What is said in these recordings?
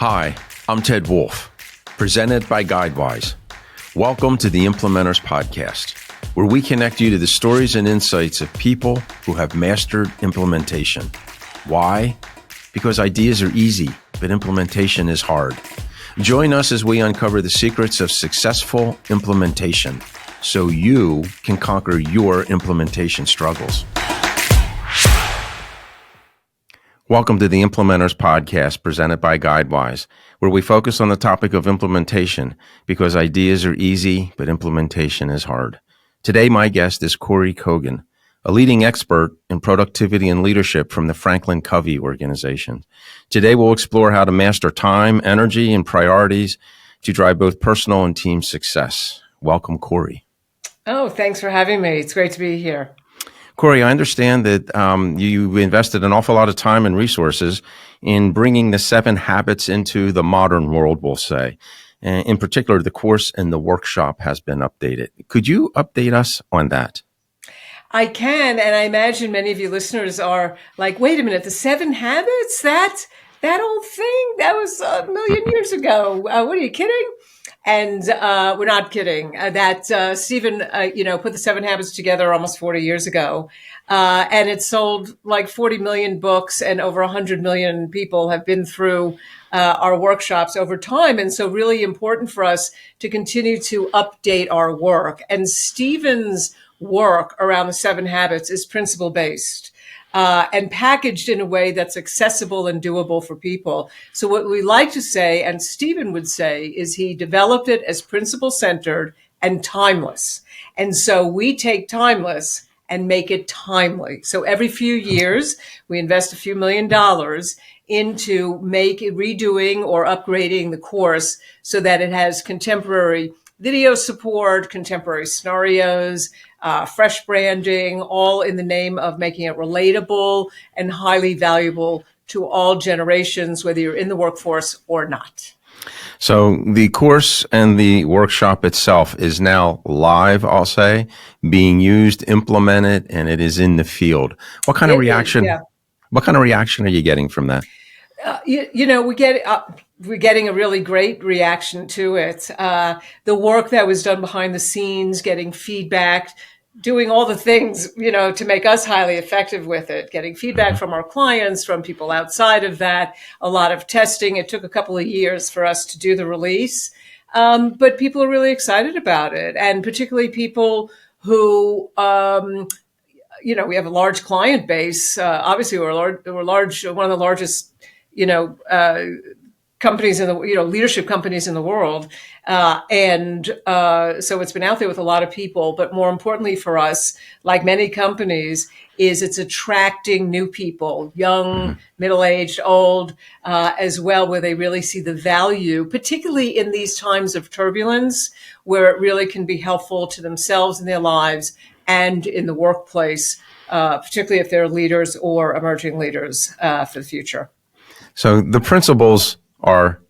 Hi, I'm Ted Wolfe, presented by Guidewise. Welcome to the Implementors podcast, where we connect you to the stories and insights of people who have mastered implementation. Why? Because ideas are easy, but implementation is hard. Join us as we uncover the secrets of successful implementation so you can conquer your implementation struggles. Welcome to the Implementors podcast presented by Guidewise, where we focus on the topic of implementation because ideas are easy, but implementation is hard. Today, my guest is Kory Kogon, a leading expert in productivity and leadership from the FranklinCovey organization. Today, we'll explore how to master time, energy, and priorities to drive both personal and team success. Welcome, Kory. Oh, thanks for having me. It's great to be here. Kory, I understand that you invested an awful lot of time and resources in bringing the 7 habits into the modern world, we'll say. In particular, the course and the workshop has been updated. Could you update us on that? I can, and I imagine many of you listeners are like, wait a minute, the 7 habits? That old thing? That was a million years ago. What are you kidding? And we're not kidding. Stephen, put the 7 habits together almost 40 years ago. And it sold like 40 million books, and over 100 million people have been through our workshops over time. And so really important for us to continue to update our work. And Stephen's work around the 7 habits is principle-based. And packaged in a way that's accessible and doable for people. So what we like to say, and Stephen would say, is he developed it as principle-centered and timeless. And so we take timeless and make it timely. So every few years, we invest a few $1 million into redoing or upgrading the course so that it has contemporary video support, contemporary scenarios, fresh branding, all in the name of making it relatable and highly valuable to all generations, whether you're in the workforce or not. So the course and the workshop itself is now live, I'll say, being used, implemented, and it is in the field. What kind of reaction? What kind of reaction are you getting from that? We're getting a really great reaction to it. The work that was done behind the scenes, getting feedback, doing all the things, to make us highly effective with it, getting feedback from our clients, from people outside of that, a lot of testing. It took a couple of years for us to do the release. But people are really excited about it. And particularly people who, we have a large client base. Obviously, we're large, one of the largest companies in the, leadership companies in the world. So it's been out there with a lot of people, but more importantly for us, like many companies, is it's attracting new people, young, middle-aged, old, as well, where they really see the value, particularly in these times of turbulence, where it really can be helpful to themselves in their lives and in the workplace, particularly if they're leaders or emerging leaders for the future. So the principles are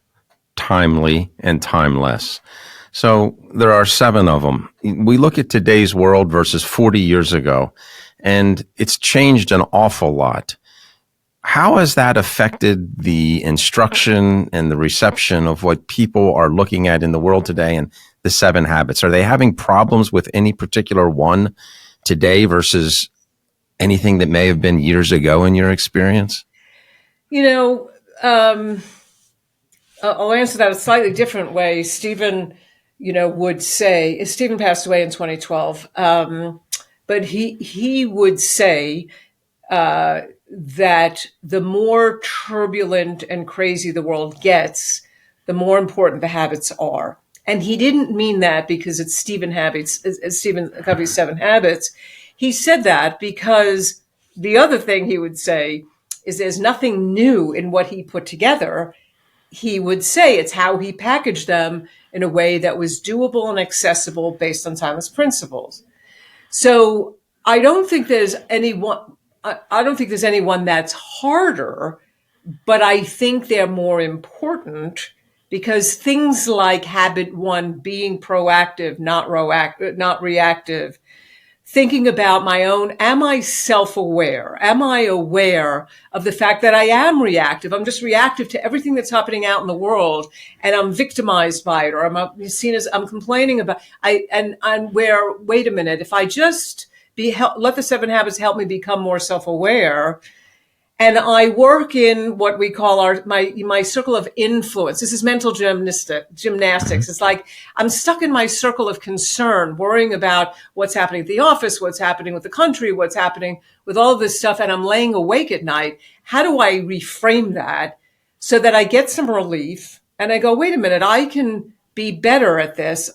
timely and timeless. So there are 7 of them. We look at today's world versus 40 years ago, and it's changed an awful lot. How has that affected the instruction and the reception of what people are looking at in the world today and the 7 habits? Are they having problems with any particular one today versus anything that may have been years ago in your experience? I'll answer that a slightly different way. Stephen, would say, Stephen passed away in 2012, but he would say that the more turbulent and crazy the world gets, the more important the habits are. And he didn't mean that because it's Stephen Covey's 7 habits. He said that because the other thing he would say is there's nothing new in what he put together. He would say it's how he packaged them in a way that was doable and accessible based on timeless principles. So I don't think there's anyone that's harder, but I think they're more important because things like habit 1, being proactive, not reactive, thinking about my own, am I self-aware? Am I aware of the fact that I am reactive? I'm just reactive to everything that's happening out in the world, and I'm victimized by it, or I'm seen as I'm complaining about. Wait a minute, if I just let the 7 habits help me become more self-aware. And I work in what we call my circle of influence. This is mental gymnastics. It's like I'm stuck in my circle of concern, worrying about what's happening at the office, what's happening with the country, what's happening with all of this stuff. And I'm laying awake at night. How do I reframe that so that I get some relief and I go, wait a minute, I can be better at this.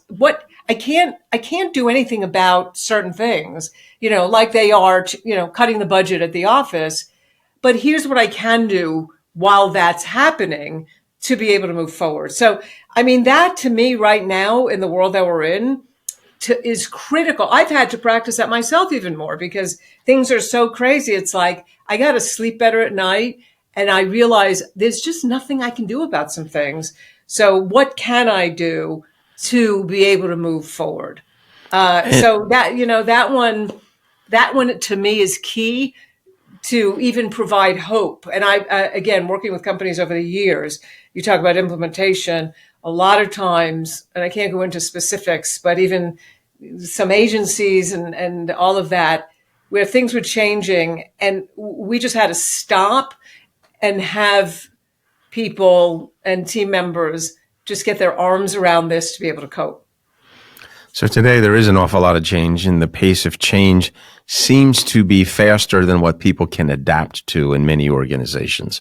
I can't do anything about certain things, like they are, cutting the budget at the office. But here's what I can do while that's happening to be able to move forward. So, that to me right now in the world that we're in is critical. I've had to practice that myself even more because things are so crazy. It's like I got to sleep better at night. And I realize there's just nothing I can do about some things. So what can I do to be able to move forward? So that one to me is key to even provide hope. And again, working with companies over the years, you talk about implementation, a lot of times, and I can't go into specifics, but even some agencies and all of that, where things were changing and we just had to stop and have people and team members just get their arms around this to be able to cope. So today there is an awful lot of change, and the pace of change seems to be faster than what people can adapt to in many organizations.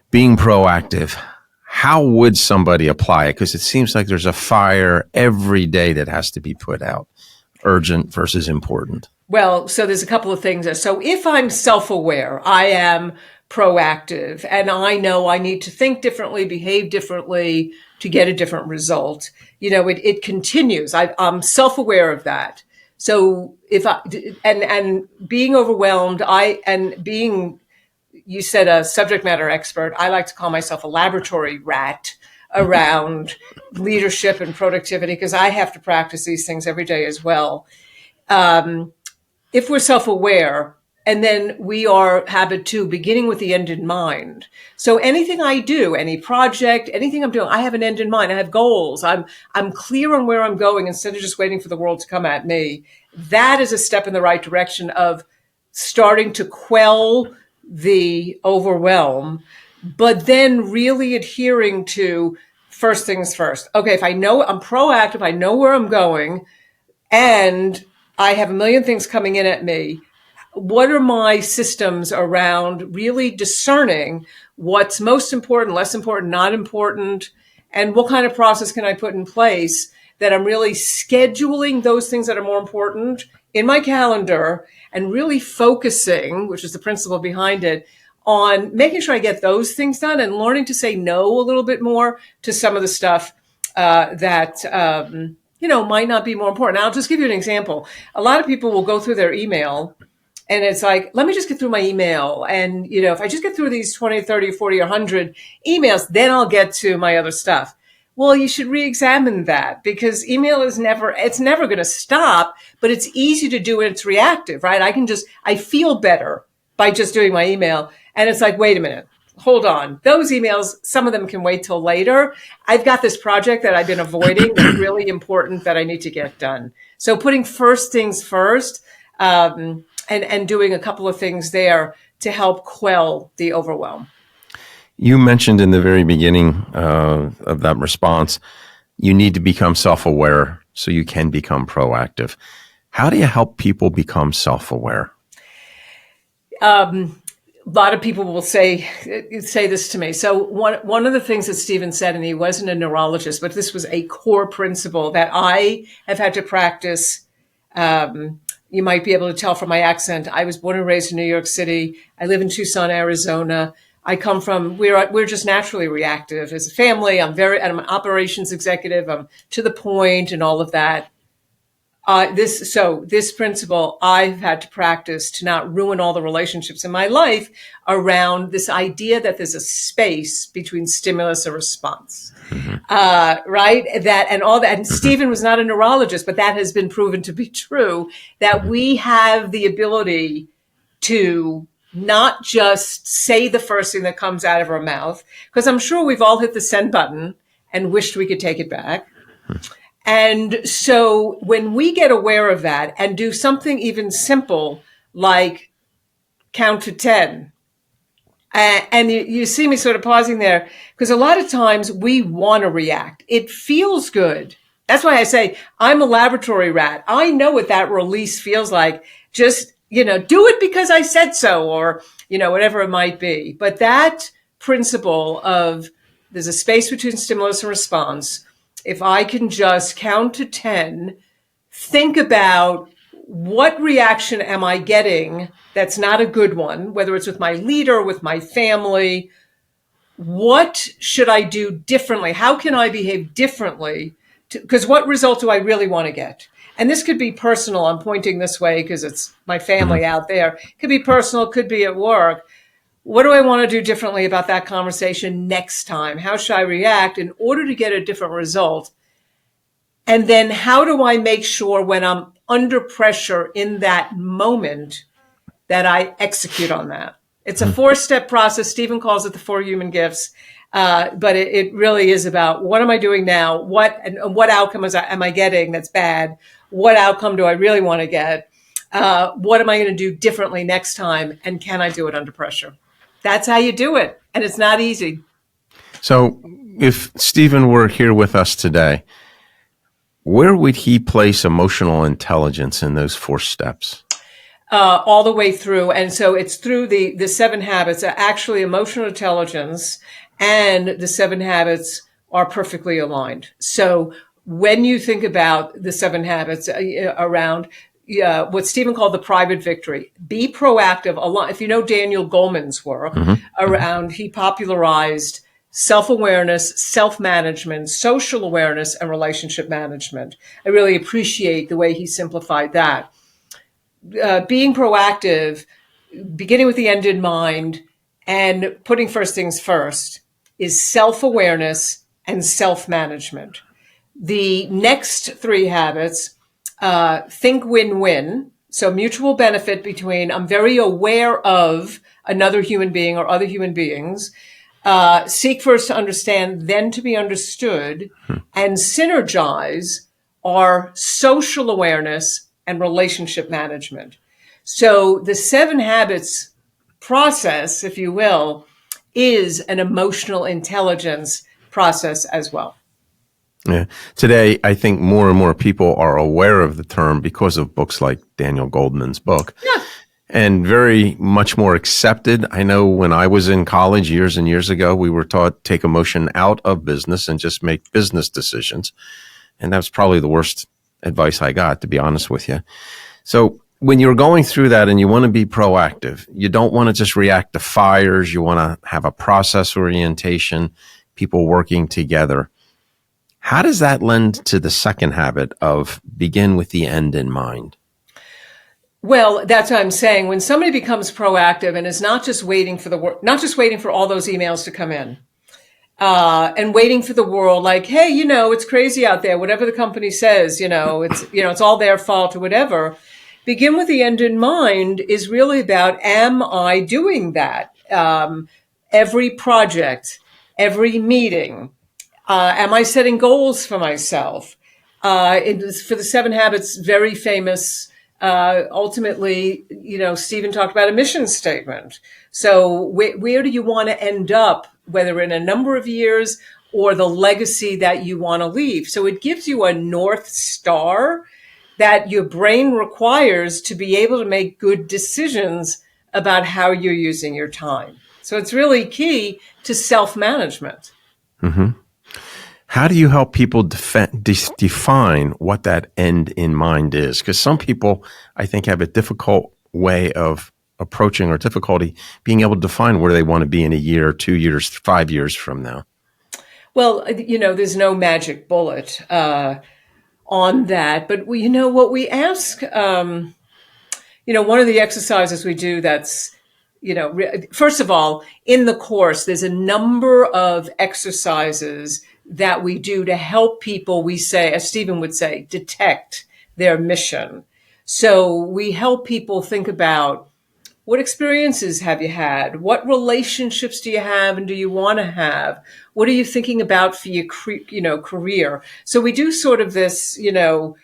Being proactive, how would somebody apply it? Because it seems like there's a fire every day that has to be put out, urgent versus important. Well, so there's a couple of things there. So if I'm self-aware, I am proactive, and I know I need to think differently, behave differently to get a different result. It continues. I'm self-aware of that. So and being overwhelmed, you said a subject matter expert. I like to call myself a laboratory rat around leadership and productivity because I have to practice these things every day as well. If we're self-aware, and then we are habit 2, beginning with the end in mind. So anything I do, any project, anything I'm doing, I have an end in mind. I have goals. I'm clear on where I'm going instead of just waiting for the world to come at me. That is a step in the right direction of starting to quell the overwhelm, but then really adhering to first things first. Okay, if I know I'm proactive, I know where I'm going, and I have a million things coming in at me, what are my systems around really discerning what's most important, less important, not important, and what kind of process can I put in place that I'm really scheduling those things that are more important in my calendar and really focusing, which is the principle behind it, on making sure I get those things done and learning to say no a little bit more to some of the stuff that might not be more important. I'll just give you an example. A lot of people will go through their email and it's like, let me just get through my email. And, if I just get through these 20, 30, 40, or 100 emails, then I'll get to my other stuff. Well, you should re-examine that because email it's never going to stop, but it's easy to do when it's reactive, right? I feel better by just doing my email. And it's like, wait a minute, hold on. Those emails, some of them can wait till later. I've got this project that I've been avoiding that's really important that I need to get done. So putting first things first, and doing a couple of things there to help quell the overwhelm. You mentioned in the very beginning of that response, you need to become self-aware so you can become proactive. How do you help people become self-aware? A lot of people will say this to me. So one of the things that Stephen said, and he wasn't a neurologist, but this was a core principle that I have had to practice. You might be able to tell from my accent. I was born and raised in New York City. I live in Tucson, Arizona. I come from, we're just naturally reactive as a family. I'm an operations executive. I'm to the point and all of that. This principle I've had to practice to not ruin all the relationships in my life around this idea that there's a space between stimulus and response. Right? That and all that. And Stephen was not a neurologist, but that has been proven to be true, that we have the ability to not just say the first thing that comes out of our mouth, because I'm sure we've all hit the send button and wished we could take it back. And so when we get aware of that and do something even simple like count to 10, and you see me sort of pausing there, because a lot of times we want to react. It feels good. That's why I say I'm a laboratory rat. I know what that release feels like. Just, do it because I said so, or, whatever it might be. But that principle of there's a space between stimulus and response. If I can just count to 10, think about what reaction am I getting that's not a good one, whether it's with my leader, with my family. What should I do differently? How can I behave differently? Because what result do I really want to get? And this could be personal. I'm pointing this way because it's my family out there. It could be personal, could be at work. What do I want to do differently about that conversation next time? How should I react in order to get a different result? And then how do I make sure when I'm under pressure in that moment that I execute on that? It's a 4-step process. Stephen calls it the 4 human gifts. But it really is about what am I doing now? What outcome am I getting that's bad? What outcome do I really want to get? What am I going to do differently next time? And can I do it under pressure? That's how you do it. And it's not easy. So if Stephen were here with us today, where would he place emotional intelligence in those 4 steps? All the way through. And so it's through the 7 habits. Actually, emotional intelligence and the 7 habits are perfectly aligned. So when you think about the 7 habits around what Stephen called the private victory, be proactive. If you know Daniel Goleman's work around, he popularized self-awareness, self-management, social awareness, and relationship management. I really appreciate the way he simplified that. Being proactive, beginning with the end in mind, and putting first things first is self-awareness and self-management. The next 3 habits, think win-win. So mutual benefit between I'm very aware of another human being or other human beings. Seek first to understand, then to be understood. And synergize are social awareness and relationship management. So the 7 habits process, if you will, is an emotional intelligence process as well. Yeah. Today, I think more and more people are aware of the term because of books like Daniel Goleman's book. Yeah. And very much more accepted. I know when I was in college years and years ago, we were taught take emotion out of business and just make business decisions. And that was probably the worst advice I got, to be honest with you. So when you're going through that and you want to be proactive, you don't want to just react to fires. You want to have a process orientation, people working together. How does that lend to the second habit of begin with the end in mind? Well, that's what I'm saying. When somebody becomes proactive and is not just waiting for not just waiting for all those emails to come in, and waiting for the world, like, hey, it's crazy out there. Whatever the company says, it's all their fault or whatever. Begin with the end in mind is really about, am I doing that? Every project, every meeting, am I setting goals for myself? For the 7 habits, very famous. Ultimately, Stephen talked about a mission statement. So where do you want to end up, whether in a number of years or the legacy that you want to leave? So it gives you a North Star that your brain requires to be able to make good decisions about how you're using your time. So it's really key to self-management. Mm-hmm. How do you help people define what that end in mind is? Because some people, I think, have a difficult way of approaching or difficulty being able to define where they want to be in a year, 2 years, 5 years from now. Well, there's no magic bullet. on that. But what we ask, one of the exercises we do that's, first of all, in the course, there's a number of exercises that we do to help people, we say, as Stephen would say, detect their mission. So we help people think about, what experiences have you had? What relationships do you have and do you want to have? What are you thinking about for your career? So we do sort of this,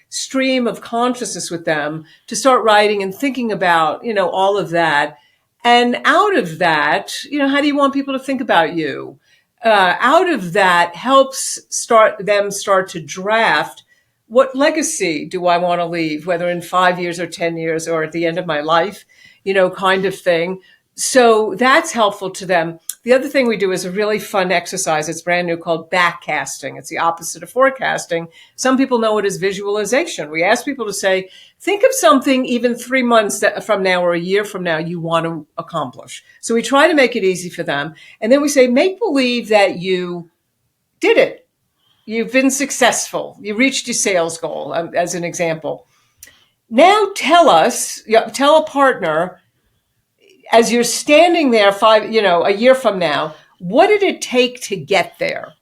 stream of consciousness with them to start writing and thinking about, all of that. And out of that, how do you want people to think about you? Out of that helps start to draft, what legacy do I want to leave, whether in 5 years or 10 years or at the end of my life, kind of thing. So that's helpful to them. The other thing we do is a really fun exercise. It's brand new, called backcasting. It's the opposite of forecasting. Some people know it as visualization. We ask people to say, think of something even 3 months from now or a year from now you want to accomplish. So we try to make it easy for them. And then we say, make believe that you did it. You've been successful. You reached your sales goal, as an example. Now tell a partner, as you're standing there a year from now, what did it take to get there?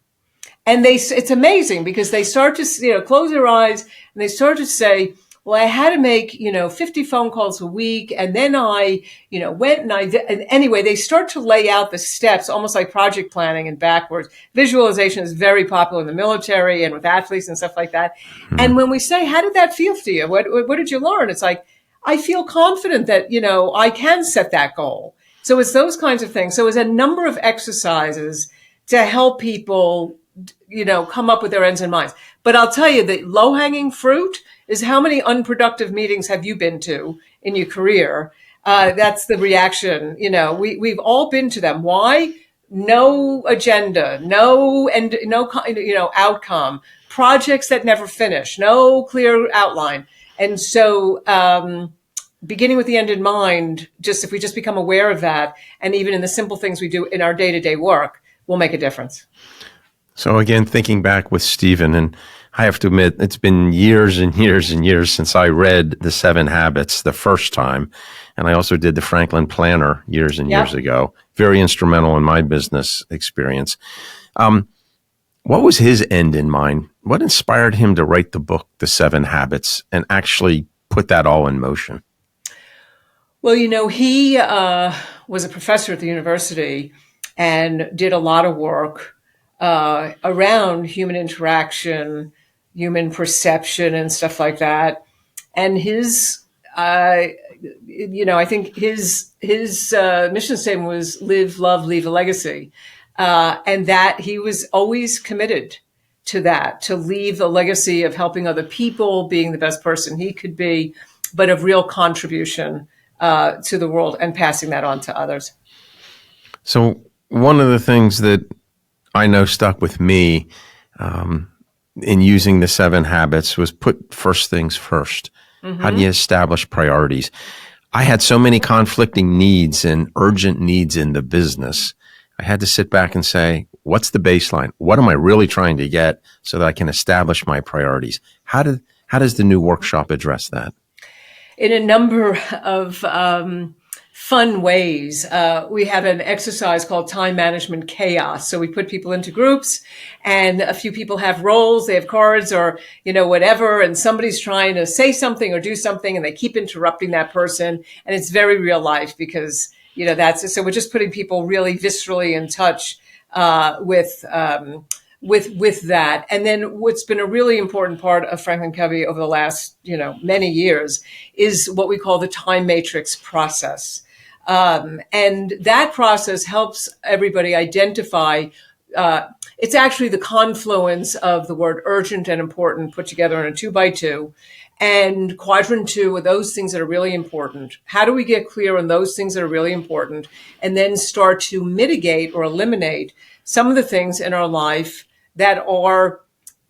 And it's amazing because they start to, close their eyes and they start to say, well, I had to make, 50 phone calls a week. And then I, went and anyway, they start to lay out the steps, almost like project planning and backwards. Visualization is very popular in the military and with athletes and stuff like that. Mm-hmm. And when we say, how did that feel to you? What did you learn? It's like, I feel confident that, I can set that goal. So it's those kinds of things. So it's a number of exercises to help people, come up with their ends in minds. But I'll tell you, the low-hanging fruit is, how many unproductive meetings have you been to in your career? That's the reaction. We've all been to them. Why? No agenda, no outcome, projects that never finish, no clear outline. And so, beginning with the end in mind, if we just become aware of that, and even in the simple things we do in our day-to-day work, will make a difference. So again, thinking back with Stephen, and I have to admit, it's been years and years and years since I read The 7 Habits the first time. And I also did the Franklin Planner years and years ago. Very instrumental in my business experience. What was his end in mind? What inspired him to write the book, The 7 Habits, and actually put that all in motion? Well, he was a professor at the university and did a lot of work around human interaction, human perception, and stuff like that. And his, I think his mission statement was live, love, leave a legacy. And that he was always committed to that, to leave a legacy of helping other people, being the best person he could be, but of real contribution to the world and passing that on to others. So one of the things that I know stuck with me in using the 7 habits was put first things first. Mm-hmm. How do you establish priorities? I had so many conflicting needs and urgent needs in the business. I had to sit back and say, what's the baseline? What am I really trying to get so that I can establish my priorities? How does the new workshop address that? In a number of fun ways. We have an exercise called time management chaos. So we put people into groups, and a few people have roles, they have cards or, whatever, and somebody's trying to say something or do something and they keep interrupting that person. And it's very real life because, so we're just putting people really viscerally in touch with that. And then what's been a really important part of FranklinCovey over the last, many years is what we call the time matrix process. And that process helps everybody identify, it's actually the confluence of the word urgent and important put together in a 2x2. And quadrant 2 are those things that are really important. How do we get clear on those things that are really important and then start to mitigate or eliminate some of the things in our life that are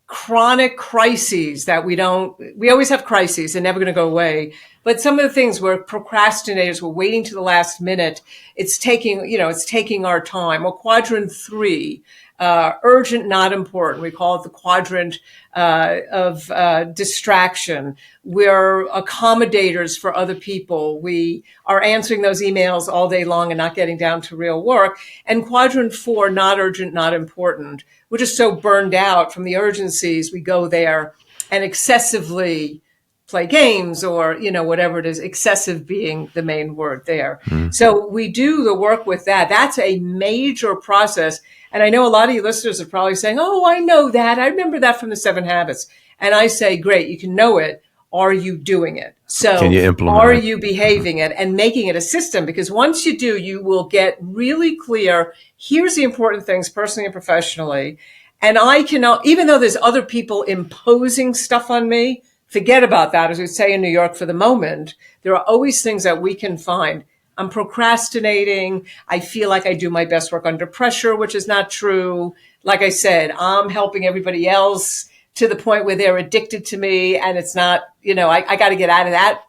chronic crises that we always have crises, they're never going to go away, But some of the things we're procrastinators, we're waiting to the last minute. It's taking our time. Well, quadrant 3, urgent, not important. We call it the quadrant of distraction. We're accommodators for other people. We are answering those emails all day long and not getting down to real work. And quadrant 4, not urgent, not important. We're just so burned out from the urgencies. We go there and excessively play games or, whatever it is, excessive being the main word there. So we do the work with that. That's a major process. And I know a lot of you listeners are probably saying, oh, I know that. I remember that from the 7 Habits. And I say, great, you can know it. Are you doing it? So Can you implement are it? you behaving it and making it a system? Because once you do, you will get really clear. Here's the important things personally and professionally. And I cannot, even though there's other people imposing stuff on me, forget about that. As we say in New York for the moment, there are always things that we can find. I'm procrastinating. I feel like I do my best work under pressure, which is not true. Like I said, I'm helping everybody else to the point where they're addicted to me. And it's not, I got to get out of that,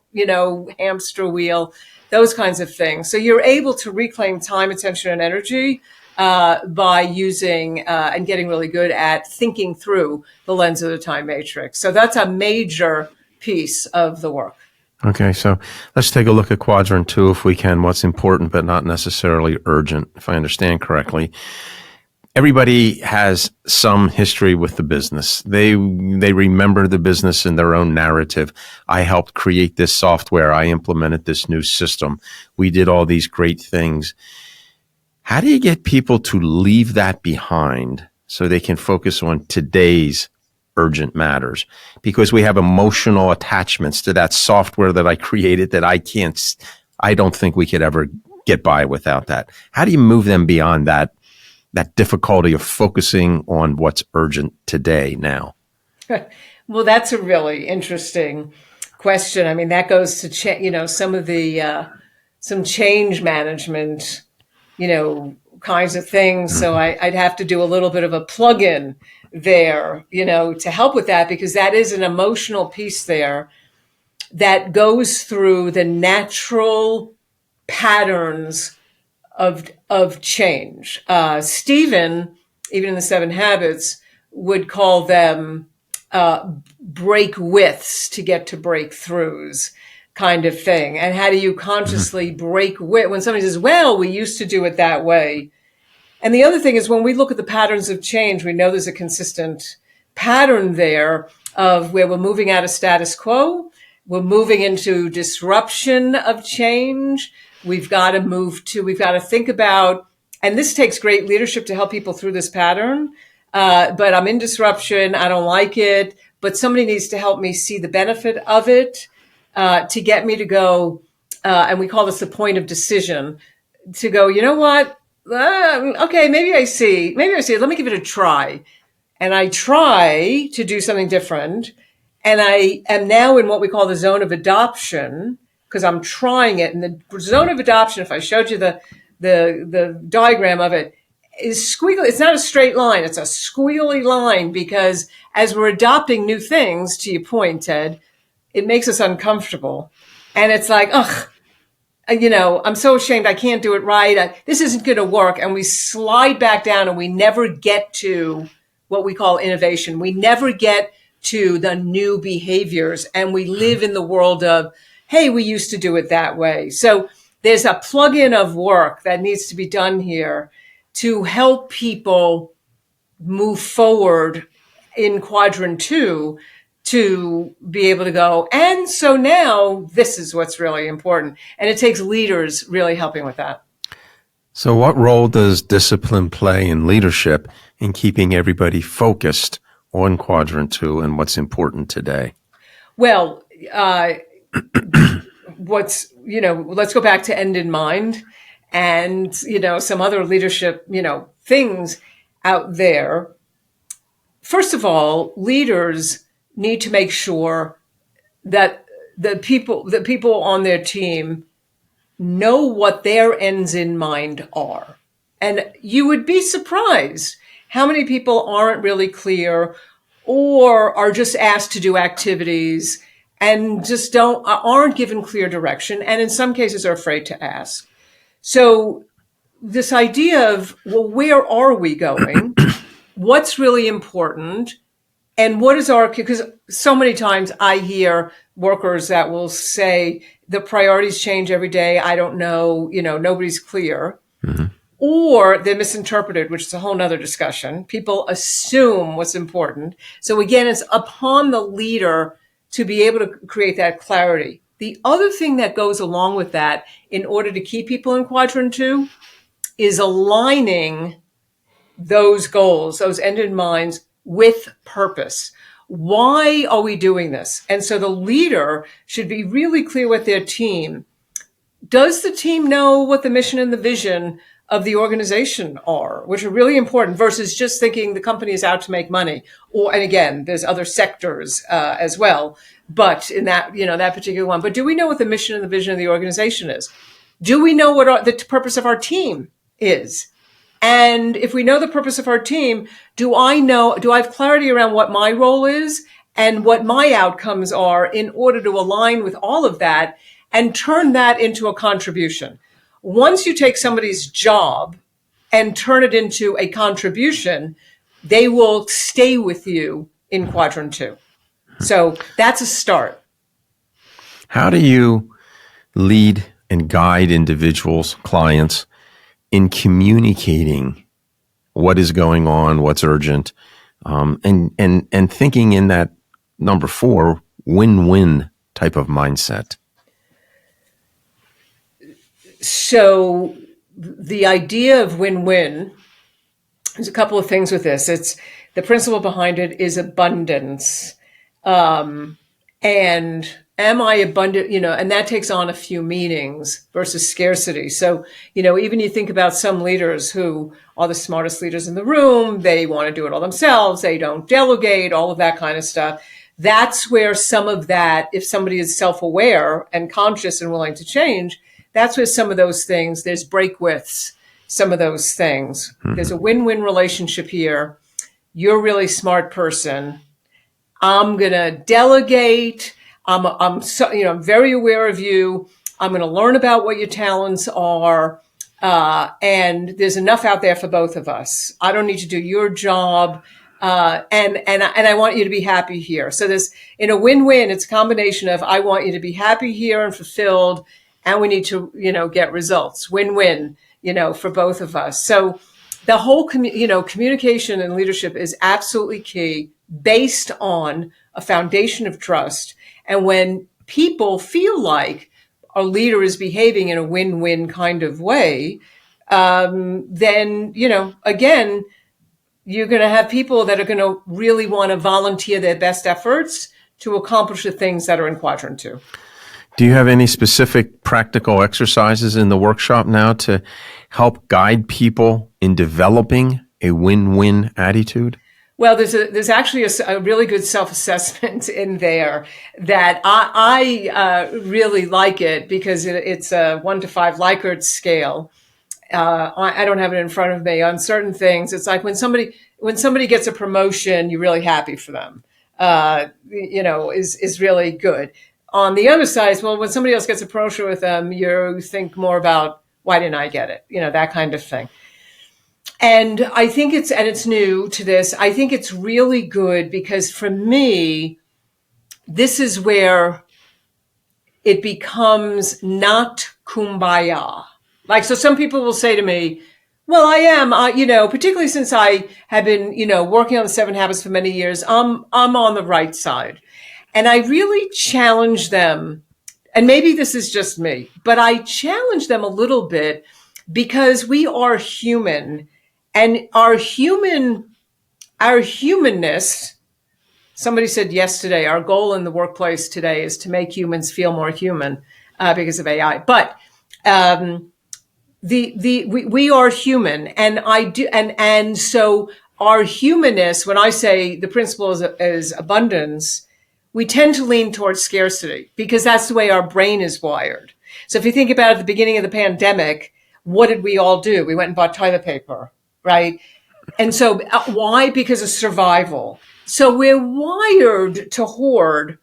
hamster wheel, those kinds of things. So you're able to reclaim time, attention, and energy by using and getting really good at thinking through the lens of the time matrix. So that's a major piece of the work. Okay, so let's take a look at quadrant 2 if we can. What's important but not necessarily urgent, if I understand correctly. Everybody has some history with the business. They remember the business in their own narrative. I helped create this software. I implemented this new system. We did all these great things. How do you get people to leave that behind so they can focus on today's urgent matters? Because we have emotional attachments to that software that I created that I don't think we could ever get by without that. How do you move them beyond that difficulty of focusing on what's urgent today now? Well, that's a really interesting question. I mean, that goes to some of the some change management, kinds of things. So I'd have to do a little bit of a plug-in there, to help with that, because that is an emotional piece there that goes through the natural patterns of change. Stephen, even in the 7 Habits, would call them break widths to get to breakthroughs kind of thing. And how do you consciously break width when somebody says, well, we used to do it that way? And the other thing is, when we look at the patterns of change, we know there's a consistent pattern there of where we're moving out of status quo. We're moving into disruption of change. We've got to think about, and this takes great leadership to help people through this pattern. But I'm in disruption. I don't like it, but somebody needs to help me see the benefit of it, to get me to go. And we call this the point of decision, to go, you know what? Okay, maybe I see. Let me give it a try. And I try to do something different. And I am now in what we call the zone of adoption, because I'm trying it. And the zone of adoption, if I showed you the diagram of it, is squiggly. It's not a straight line. It's a squiggly line, because as we're adopting new things, to your point, Ted, it makes us uncomfortable. And it's like, ugh, I'm so ashamed. I can't do it right. This isn't going to work. And we slide back down, and we never get to what we call innovation. We never get to the new behaviors. And we live in the world of, hey, we used to do it that way. So there's a plug-in of work that needs to be done here to help people move forward in quadrant 2 to be able to go, and so now this is what's really important. And it takes leaders really helping with that. So what role does discipline play in leadership in keeping everybody focused on quadrant 2 and what's important today? Well, let's go back to end in mind, and, some other leadership, things out there. First of all, leaders need to make sure that the people on their team know what their ends in mind are. And you would be surprised how many people aren't really clear, or are just asked to do activities and just aren't given clear direction, and in some cases are afraid to ask. So this idea of, well, where are we going? What's really important? And what is because so many times I hear workers that will say the priorities change every day. I don't know, nobody's clear. Mm-hmm. Or they're misinterpreted, which is a whole nother discussion. People assume what's important. So again, it's upon the leader to be able to create that clarity. The other thing that goes along with that in order to keep people in quadrant 2 is aligning those goals, those end in minds with purpose. Why are we doing this? And so the leader should be really clear with their team. Does the team know what the mission and the vision of the organization are, which are really important, versus just thinking the company is out to make money? And again, there's other sectors as well, but in that, that particular one. But do we know what the mission and the vision of the organization is? Do we know what the purpose of our team is? And if we know the purpose of our team, do I have clarity around what my role is and what my outcomes are in order to align with all of that and turn that into a contribution? Once you take somebody's job and turn it into a contribution, they will stay with you in quadrant 2. So that's a start. How do you lead and guide individuals, clients, in communicating what is going on, what's urgent, and thinking in that number 4 win-win type of mindset? So the idea of win-win, there's a couple of things with this. It's the principle behind it is abundance. And am I abundant, and that takes on a few meanings versus scarcity. So, even you think about some leaders who are the smartest leaders in the room, they want to do it all themselves. They don't delegate, all of that kind of stuff. That's where some of that, if somebody is self-aware and conscious and willing to change, that's where some of those things, there's break withs, some of those things. Mm-hmm. There's a win-win relationship here. You're a really smart person. I'm going to delegate. I'm very aware of you. I'm going to learn about what your talents are. And there's enough out there for both of us. I don't need to do your job. And I want you to be happy here. So in a win-win, it's a combination of, I want you to be happy here and fulfilled, and we need to, get results. Win-win, for both of us. So the whole, communication and leadership is absolutely key, based on a foundation of trust. And when people feel like a leader is behaving in a win-win kind of way, then, again, you're going to have people that are going to really want to volunteer their best efforts to accomplish the things that are in quadrant 2. Do you have any specific practical exercises in the workshop now to help guide people in developing a win-win attitude? Well, there's actually a really good self-assessment in there that I really like it, because it's a 1 to 5 Likert scale. I don't have it in front of me. On certain things, it's like when somebody gets a promotion, you're really happy for them. Is really good. On the other side, well, when somebody else gets a promotion with them, you think more about, why didn't I get it? That kind of thing. And I think it's new to this. I think it's really good, because for me, this is where it becomes not kumbaya. Like, so some people will say to me, well, I am, particularly since I have been, working on the 7 Habits for many years, I'm on the right side. And I really challenge them, and maybe this is just me, but I challenge them a little bit, because we are human, and our humanness. Somebody said yesterday, our goal in the workplace today is to make humans feel more human because of AI. But we are human, and so our humanness. When I say the principle is abundance, we tend to lean towards scarcity, because that's the way our brain is wired. So if you think about at the beginning of the pandemic, what did we all do? We went and bought toilet paper, right? And so why? Because of survival. So we're wired to hoard.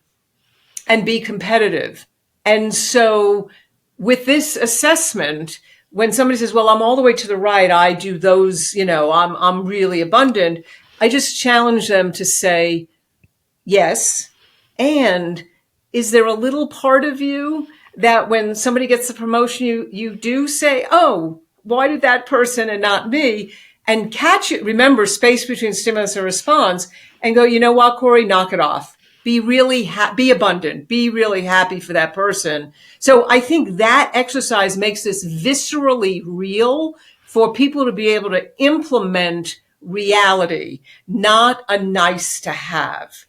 and be competitive. And so with this assessment, when somebody says, well, I'm all the way to the right, I do those, I'm really abundant, I just challenge them to say, yes. And is there a little part of you that when somebody gets the promotion, you do say, oh, why did that person and not me? And catch it. Remember, space between stimulus and response, and go, you know what, Kory, knock it off. Be really be abundant. Be really happy for that person. So I think that exercise makes this viscerally real for people to be able to implement reality, not a nice to have.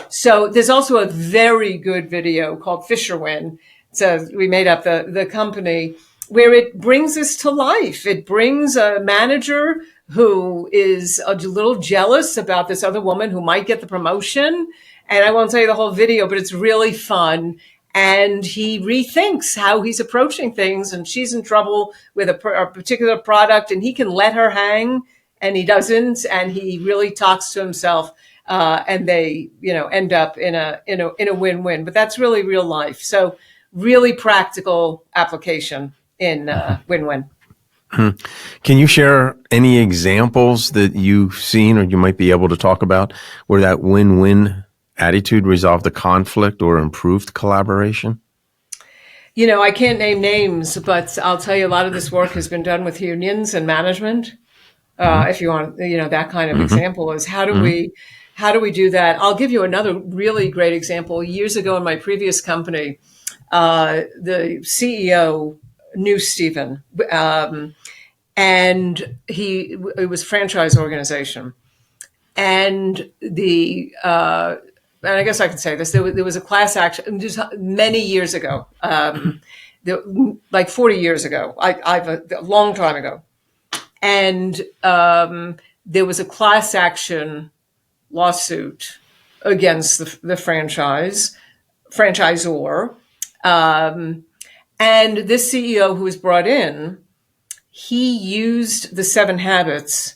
So there's also a very good video called Fisherwin. So we made up the company where it brings this to life. It brings a manager who is a little jealous about this other woman who might get the promotion. And I won't tell you the whole video, but it's really fun. And he rethinks how he's approaching things, and she's in trouble with a particular product, and he can let her hang, and he doesn't. And he really talks to himself, and they, end up in a win-win. But that's really real life. So really practical application in win-win. Can you share any examples that you've seen or you might be able to talk about where that win-win attitude resolved a conflict or improved collaboration? I can't name names, but I'll tell you a lot of this work has been done with unions and management. If you want, that kind of example is how do we do that? I'll give you another really great example. Years ago in my previous company, the CEO knew Stephen, and it was a franchise organization. And and I guess I can say this, there was a class action just many years ago, like 40 years ago, a long time ago. And there was a class action lawsuit against the franchisor. And this CEO who was brought in, he used the 7 habits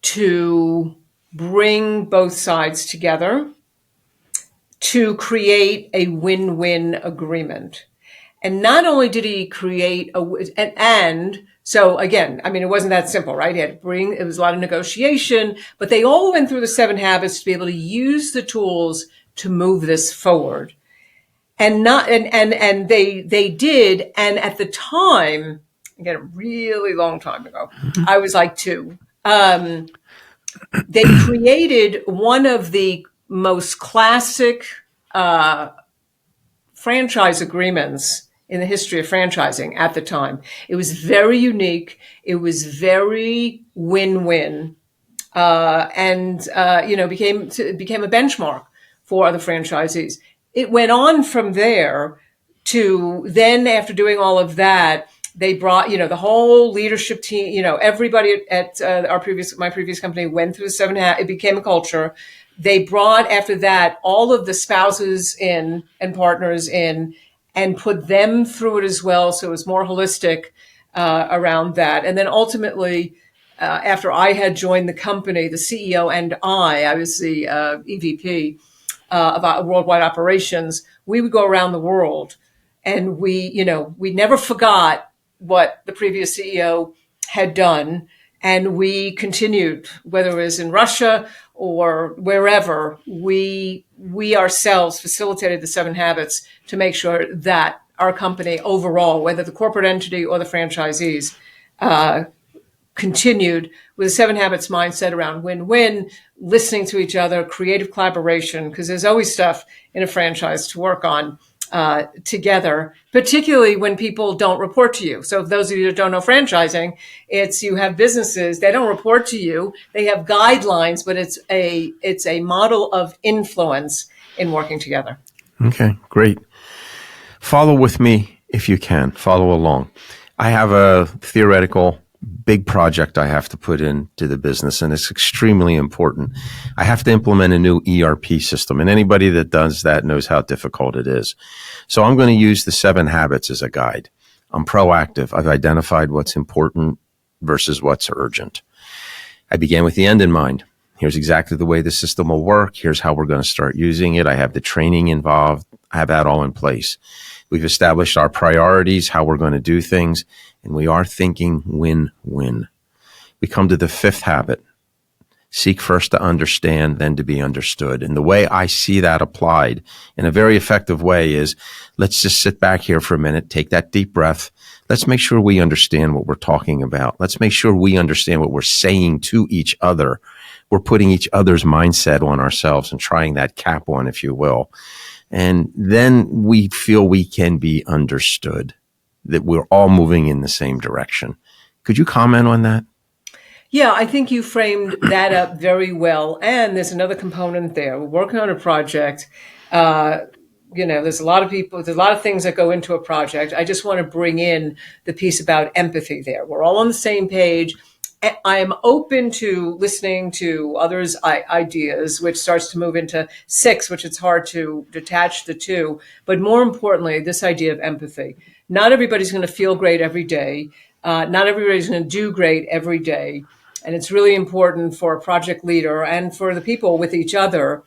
to bring both sides together to create a win-win agreement. And not only did he create so again, it wasn't that simple, right? It was a lot of negotiation, but they all went through the 7 habits to be able to use the tools to move this forward. And they did. And at the time, again, a really long time ago, I was like 2. They created one of the most classic franchise agreements in the history of franchising at the time. It was very unique. It was very win-win, and became a benchmark for other franchisees. It went on from there to then, after doing all of that, they brought, the whole leadership team, everybody at my previous company went through the 7 habits. It became a culture. They brought, after that, all of the spouses in and partners in and put them through it as well. So it was more holistic around that. And then ultimately, after I had joined the company, the CEO and I was the EVP of worldwide operations, we would go around the world, and we never forgot what the previous CEO had done. And we continued, whether it was in Russia or wherever, we ourselves facilitated the 7 habits to make sure that our company overall, whether the corporate entity or the franchisees, continued with the 7 habits mindset around win-win, listening to each other, creative collaboration, because there's always stuff in a franchise to work on together, particularly when people don't report to you. So if those of you that don't know franchising, it's you have businesses, they don't report to you. They have guidelines, but it's a model of influence in working together. Okay, great. Follow with me if you can. Follow along. I have a theoretical big project I have to put into the business, and it's extremely important. I have to implement a new ERP system, and anybody that does that knows how difficult it is. So I'm going to use the 7 habits as a guide. I'm proactive. I've identified what's important versus what's urgent. I began with the end in mind. Here's exactly the way the system will work. Here's how we're going to start using it. I have the training involved. I have that all in place. We've established our priorities, how we're going to do things, and we are thinking win-win. We come to the fifth habit. Seek first to understand, then to be understood. And the way I see that applied in a very effective way is, let's just sit back here for a minute, take that deep breath. Let's make sure we understand what we're talking about. Let's make sure we understand what we're saying to each other. We're putting each other's mindset on ourselves and trying that cap on, if you will. And then we feel we can be understood, that we're all moving in the same direction. Could you comment on that? Yeah, I think you framed that up very well. And there's another component there. We're working on a project. There's a lot of people, there's a lot of things that go into a project. I just want to bring in the piece about empathy there. We're all on the same page. I am open to listening to others' ideas, which starts to move into 6, which it's hard to detach the two. But more importantly, this idea of empathy. Not everybody's going to feel great every day. Not everybody's going to do great every day. And it's really important for a project leader and for the people with each other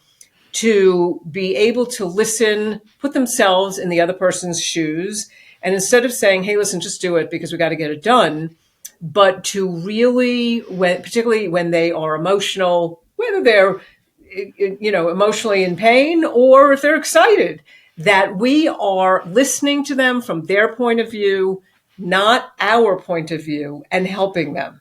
to be able to listen, put themselves in the other person's shoes. And instead of saying, hey, listen, just do it because we got to get it done, but to really, particularly when they are emotional, whether they're emotionally in pain or if they're excited, that we are listening to them from their point of view, not our point of view, and helping them.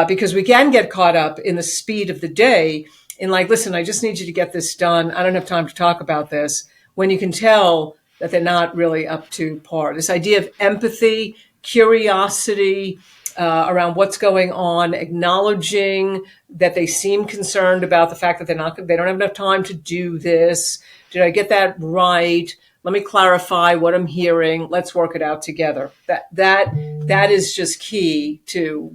Because we can get caught up in the speed of the day in like, listen, I just need you to get this done. I don't have time to talk about this. When you can tell that they're not really up to par. This idea of empathy, curiosity around what's going on, acknowledging that they seem concerned about the fact that they don't have enough time to do this. Did I get that right? Let me clarify what I'm hearing. Let's work it out together. That is just key to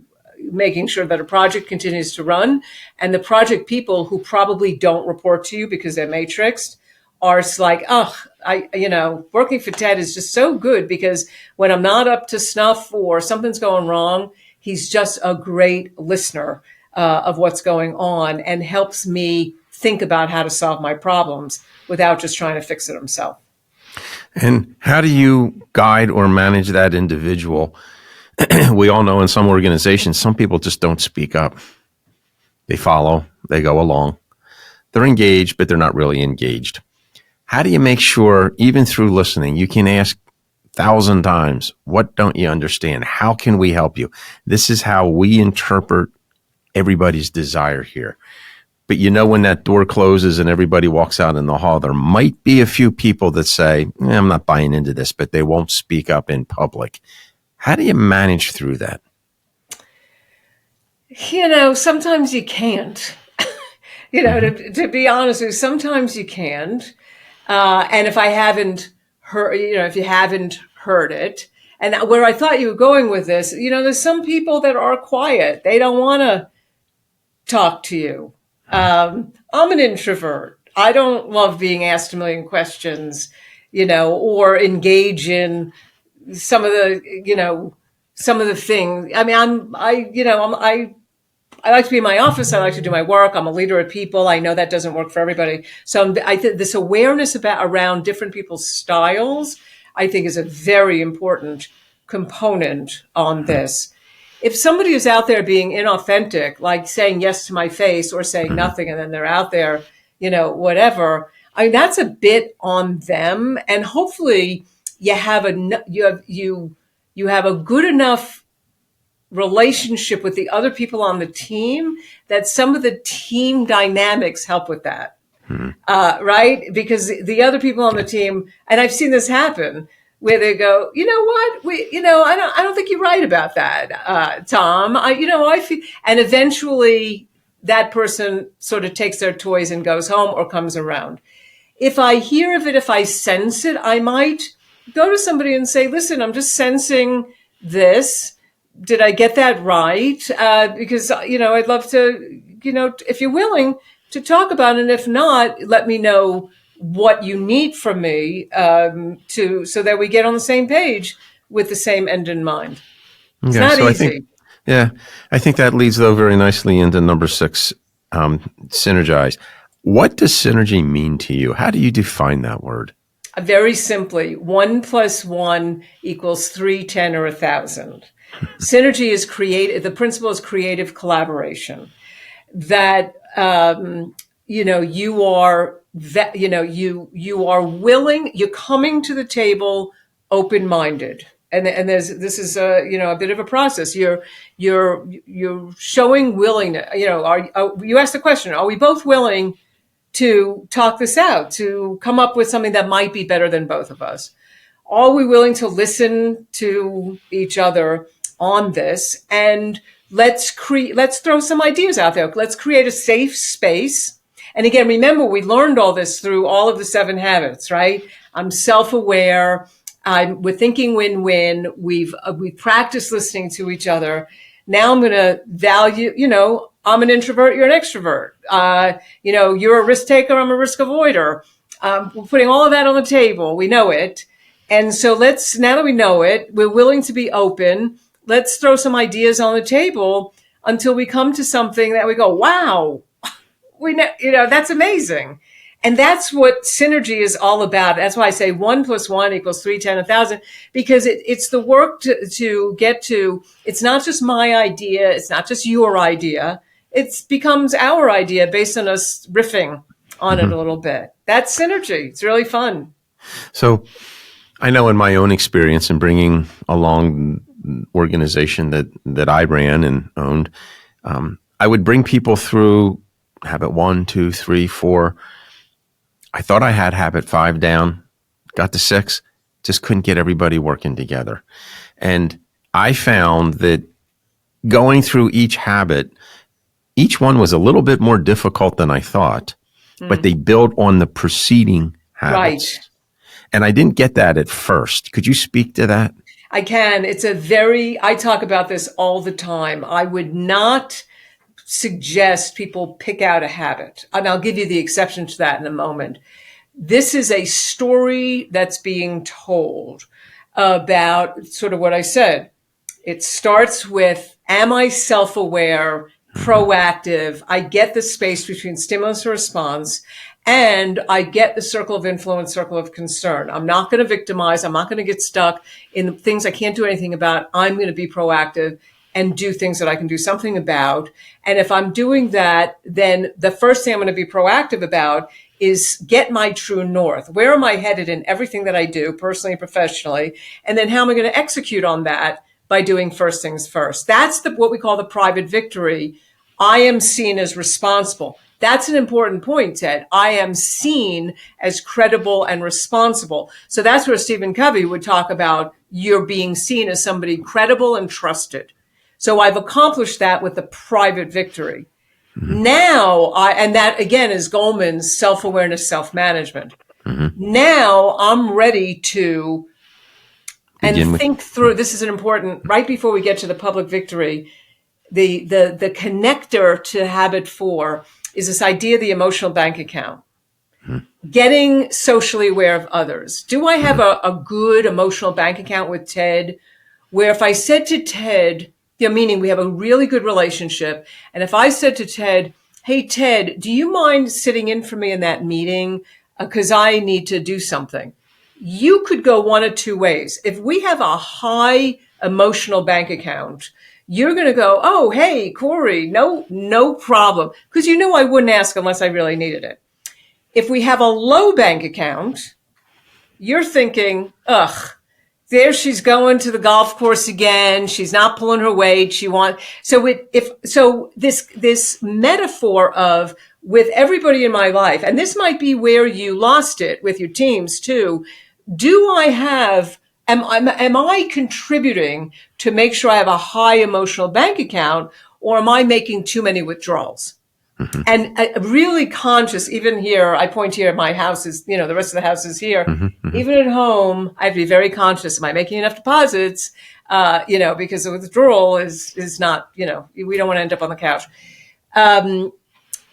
making sure that a project continues to run. And the project people who probably don't report to you because they're matrixed are like, working for Ted is just so good because when I'm not up to snuff or something's going wrong, he's just a great listener of what's going on and helps me think about how to solve my problems without just trying to fix it himself. And how do you guide or manage that individual? We all know in some organizations, some people just don't speak up. They follow, they go along. They're engaged, but they're not really engaged. How do you make sure, even through listening, you can ask 1,000 times, what don't you understand? How can we help you? This is how we interpret everybody's desire here. But when that door closes and everybody walks out in the hall, there might be a few people that say, I'm not buying into this, but they won't speak up in public. How do you manage through that? Sometimes you can't. To be honest with you, sometimes you can't. And if I haven't heard, if you haven't heard it, and where I thought you were going with this, there's some people that are quiet. They don't want to talk to you. I'm an introvert. I don't love being asked a million questions, or engage in some of the things. I mean, I like to be in my office. I like to do my work. I'm a leader of people. I know that doesn't work for everybody. So I think this awareness around different people's styles, I think is a very important component on this. If somebody is out there being inauthentic, like saying yes to my face or saying nothing, and then they're out there, whatever, I mean, that's a bit on them. And hopefully you have a good enough relationship with the other people on the team that some of the team dynamics help with that. Right? Because the other people on the team, and I've seen this happen, where they go, you know what, I don't think you're right about that, Tom. I feel, and eventually that person sort of takes their toys and goes home or comes around. If I hear of it, if I sense it, I might go to somebody and say, listen, I'm just sensing this. Did I get that right? Because, I'd love to, if you're willing to talk about it. And if not, let me know what you need from me so that we get on the same page with the same end in mind. It's not easy. I think that leads, though, very nicely into number 6. synergize. What does synergy mean to you? How do you define that word? Very simply, 1 + 1 = 3, 10, or 1,000. Synergy is the principle is creative collaboration. That, you are willing, you're coming to the table open-minded. And this is a bit of a process. You're showing willingness. You ask the question: are we both willing to talk this out, to come up with something that might be better than both of us? Are we willing to listen to each other on this? And let's throw some ideas out there. Let's create a safe space. And again, remember, we learned all this through all of the 7 habits, right? I'm self-aware. We're thinking win-win. We've practiced listening to each other. Now I'm going to value, I'm an introvert, you're an extrovert. You're a risk taker, I'm a risk avoider. We're putting all of that on the table. We know it. And so now that we know it, we're willing to be open. Let's throw some ideas on the table until we come to something that we go, wow, that's amazing. And that's what synergy is all about. That's why I say 1 + 1 = 3, 10, 1,000, because it's the work to get to. It's not just my idea. It's not just your idea. It becomes our idea based on us riffing on it a little bit. That's synergy. It's really fun. So I know in my own experience in bringing along organization that I ran and owned, I would bring people through habit 1, 2, 3, 4. I thought I had habit 5 down, got to 6, just couldn't get everybody working together. And I found that going through each habit, each one was a little bit more difficult than I thought, but they built on the preceding habits. Right. And I didn't get that at first. Could you speak to that? I can. I talk about this all the time. I would not suggest people pick out a habit. And I'll give you the exception to that in a moment. This is a story that's being told about sort of what I said. It starts with, am I self-aware, proactive? I get the space between stimulus and response, and I get the circle of influence, circle of concern. I'm not going to victimize. I'm not going to get stuck in things I can't do anything about. I'm going to be proactive and do things that I can do something about. And if I'm doing that, then the first thing I'm going to be proactive about is get my true north. Where am I headed in everything that I do, personally and professionally? And then how am I going to execute on that by doing first things first? That's what we call the private victory. I am seen as responsible. That's an important point, Ted. I am seen as credible and responsible. So that's where Stephen Covey would talk about you're being seen as somebody credible and trusted. So I've accomplished that with the private victory. Now, and that again is Goleman's self-awareness, self-management. Now I'm ready to think through. This is an important, right before we get to the public victory, the connector to habit 4 is this idea of the emotional bank account. Getting socially aware of others. Do I have a good emotional bank account with Ted, where if I said to Ted, meaning we have a really good relationship, and if I said to Ted, hey, Ted, do you mind sitting in for me in that meeting? Because I need to do something. You could go one of two ways. If we have a high emotional bank account, you're going to go, oh, hey, Kory, no problem. Because I wouldn't ask unless I really needed it. If we have a low bank account, you're thinking, ugh, there she's going to the golf course again. She's not pulling her weight. So this metaphor of with everybody in my life, and this might be where you lost it with your teams too. Am I contributing to make sure I have a high emotional bank account, or am I making too many withdrawals? And really conscious, even here, I point here, my house is, the rest of the house is here. Even at home, I have to be very conscious. Am I making enough deposits? Because the withdrawal is not, we don't want to end up on the couch.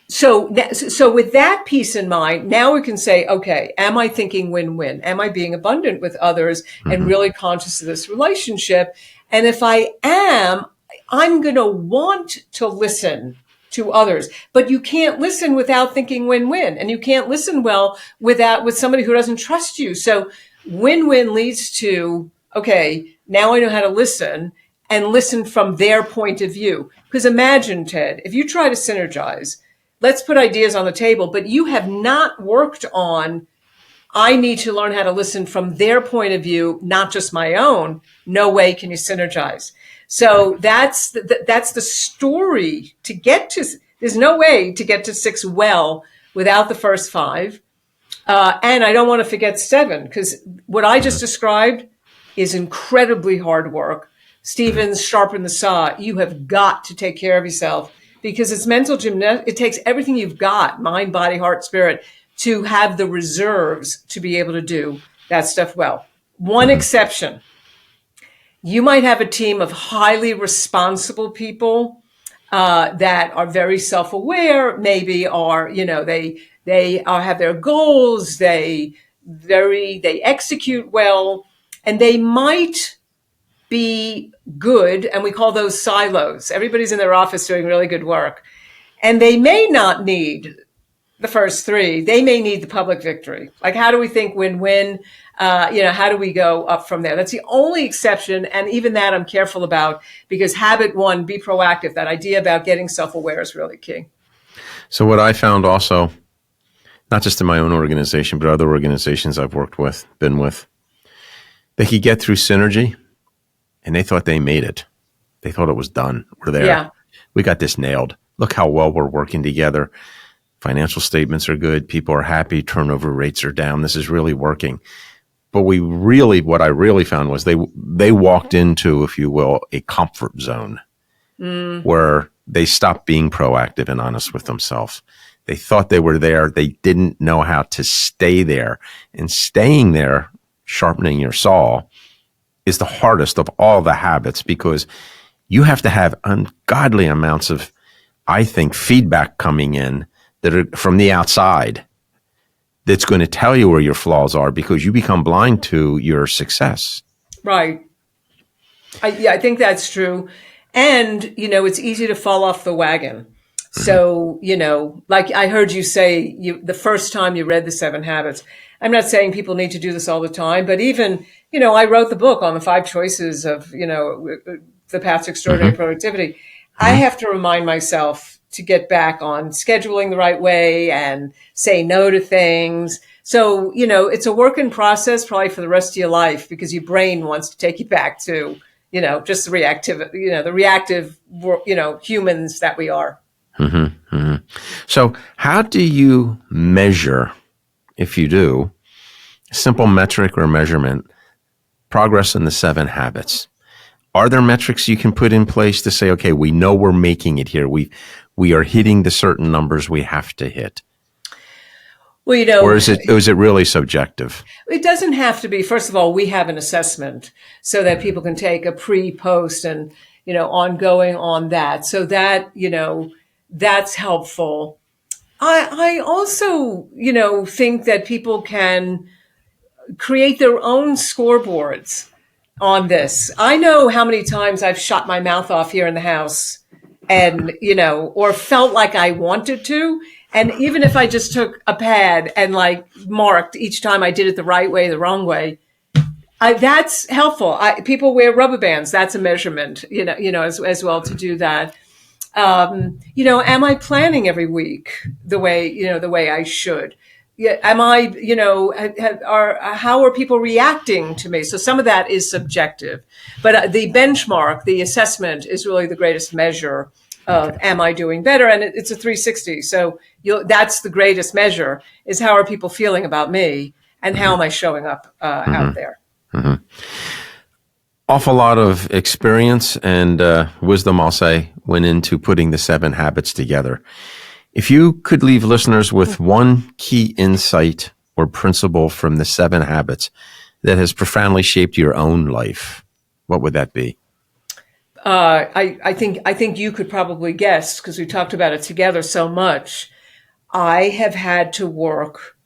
So with that piece in mind, now we can say, okay, am I thinking win-win? Am I being abundant with others and really conscious of this relationship? And if I am, I'm going to want to listen to others. But you can't listen without thinking win-win, and you can't listen well with somebody who doesn't trust you. So win-win leads to, okay, now I know how to listen and listen from their point of view. Because imagine, Ted, if you try to synergize, let's put ideas on the table, but you have not worked on, I need to learn how to listen from their point of view, not just my own. No way can you synergize. So that's the story to get to. There's no way to get to 6 well without the first 5. And I don't want to forget 7, because what I just described is incredibly hard work. Stevens, sharpen the saw. You have got to take care of yourself, because it's mental gymnastics. It takes everything you've got, mind, body, heart, spirit, to have the reserves to be able to do that stuff well. One exception. You might have a team of highly responsible people that are very self-aware, maybe are, they have their goals, they execute well, and they might be good, and we call those silos. Everybody's in their office doing really good work, and they may not need the first 3. They may need the public victory. Like, how do we think win-win? How do we go up from there? That's the only exception, and even that I'm careful about, because habit 1, be proactive. That idea about getting self-aware is really key. So what I found also, not just in my own organization, but other organizations I've been with, they could get through synergy, and they thought they made it. They thought it was done. We're there. Yeah. We got this nailed. Look how well we're working together. Financial statements are good. People are happy. Turnover rates are down. This is really working. But what I really found was they walked into, if you will, a comfort zone where they stopped being proactive and honest with themselves. They thought they were there. They didn't know how to stay there. And staying there, sharpening your saw, is the hardest of all the habits, because you have to have ungodly amounts of, I think, feedback coming in that are from the outside that's going to tell you where your flaws are, because you become blind to your success. Right. I think that's true. And, it's easy to fall off the wagon. So, like I heard you say, the first time you read the 7 Habits, I'm not saying people need to do this all the time, but even, I wrote the book on the 5 choices of, the path to extraordinary productivity. I have to remind myself to get back on scheduling the right way and say no to things. So, it's a work in process probably for the rest of your life, because your brain wants to take you back to, just the reactive, humans that we are. So how do you measure, if you do, a simple metric or measurement, progress in the 7 habits? Are there metrics you can put in place to say, okay, we know we're making it here. We are hitting the certain numbers we have to hit? Well, or is it really subjective? It doesn't have to be. First of all, we have an assessment so that people can take a pre-post and, ongoing on that. So that, that's helpful. I also, think that people can create their own scoreboards on this. I know how many times I've shot my mouth off here in the house and, or felt like I wanted to. And even if I just took a pad and marked each time I did it the right way, the wrong way, that's helpful. People wear rubber bands. That's a measurement, as well to do that. Am I planning every week the way I should? Yeah, am I, how are people reacting to me? So some of that is subjective, but the benchmark, the assessment is really the greatest measure of am I doing better? And it's a 360. So that's the greatest measure, is how are people feeling about me and how am I showing up out there? Awful lot of experience and wisdom, I'll say, went into putting the 7 habits together. If you could leave listeners with one key insight or principle from the 7 habits that has profoundly shaped your own life, what would that be? I think you could probably guess, because we talked about it together so much. I have had to work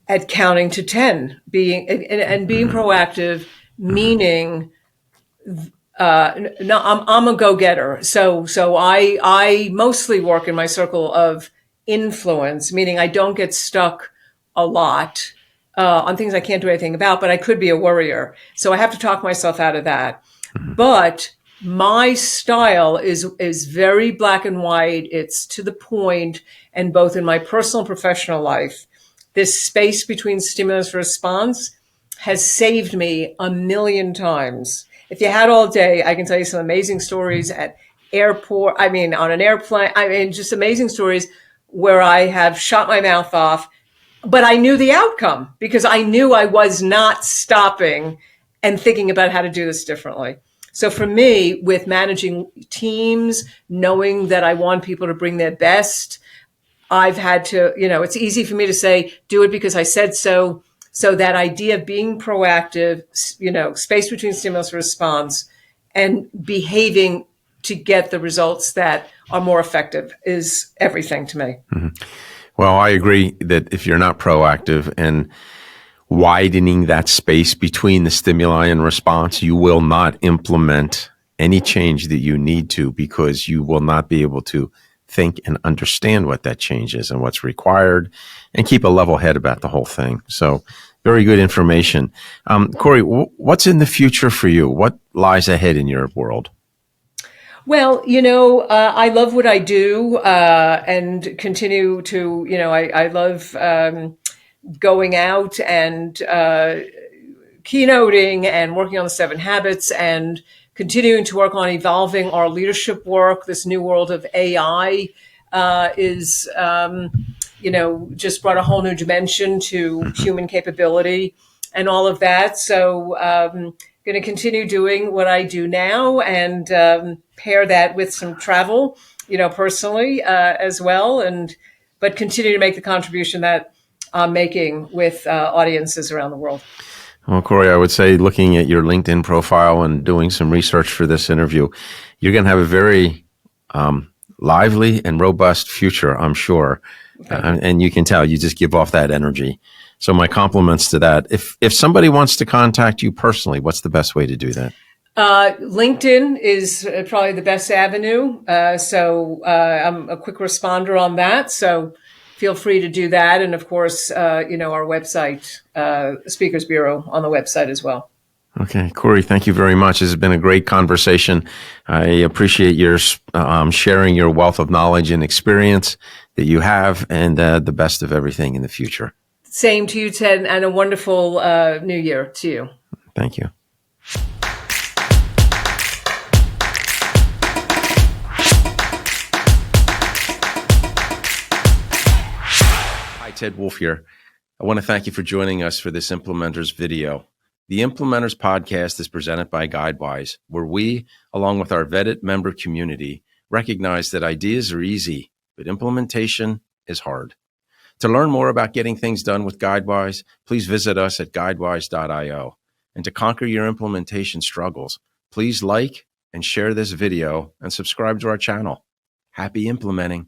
at counting to 10, being proactive, meaning no, I'm a go-getter. So I mostly work in my circle of influence, meaning I don't get stuck a lot on things I can't do anything about, but I could be a worrier. So I have to talk myself out of that. But my style is very black and white. It's to the point, and both in my personal and professional life, this space between stimulus and response has saved me a million times. If you had all day, I can tell you some amazing stories at airport. I mean, on an airplane. I mean, just amazing stories where I have shot my mouth off, but I knew the outcome because I knew I was not stopping and thinking about how to do this differently. So for me, with managing teams, knowing that I want people to bring their best, I've had to, it's easy for me to say, do it because I said so. So that idea of being proactive, space between stimulus and response, and behaving to get the results that are more effective is everything to me. Mm-hmm. Well, I agree that if you're not proactive and widening that space between the stimuli and response, you will not implement any change that you need to, because you will not be able to think and understand what that change is and what's required, and keep a level head about the whole thing. So very good information. Kory, what's in the future for you? What lies ahead in your world? Well, I love what I do and continue to, I love going out and keynoting and working on the 7 habits and continuing to work on evolving our leadership work. This new world of AI is, just brought a whole new dimension to human capability and all of that. So going to continue doing what I do now and pair that with some travel, personally as well, but continue to make the contribution that I'm making with audiences around the world. Well, Kory, I would say looking at your LinkedIn profile and doing some research for this interview, you're going to have a very lively and robust future, I'm sure. And you can tell you just give off that energy. So my compliments to that. If somebody wants to contact you personally, what's the best way to do that? LinkedIn is probably the best avenue. So I'm a quick responder on that. So feel free to do that. And of course, our website, Speakers Bureau on the website as well. Okay, Kory, thank you very much. This has been a great conversation. I appreciate your sharing your wealth of knowledge and experience that you have, and the best of everything in the future. Same to you, Ted, and a wonderful new year to you. Thank you. Hi, Ted Wolf here. I want to thank you for joining us for this Implementors video. The Implementors podcast is presented by Guidewise, where we, along with our vetted member community, recognize that ideas are easy, but implementation is hard. To learn more about getting things done with Guidewise, please visit us at guidewise.io. And to conquer your implementation struggles, please like and share this video and subscribe to our channel. Happy implementing.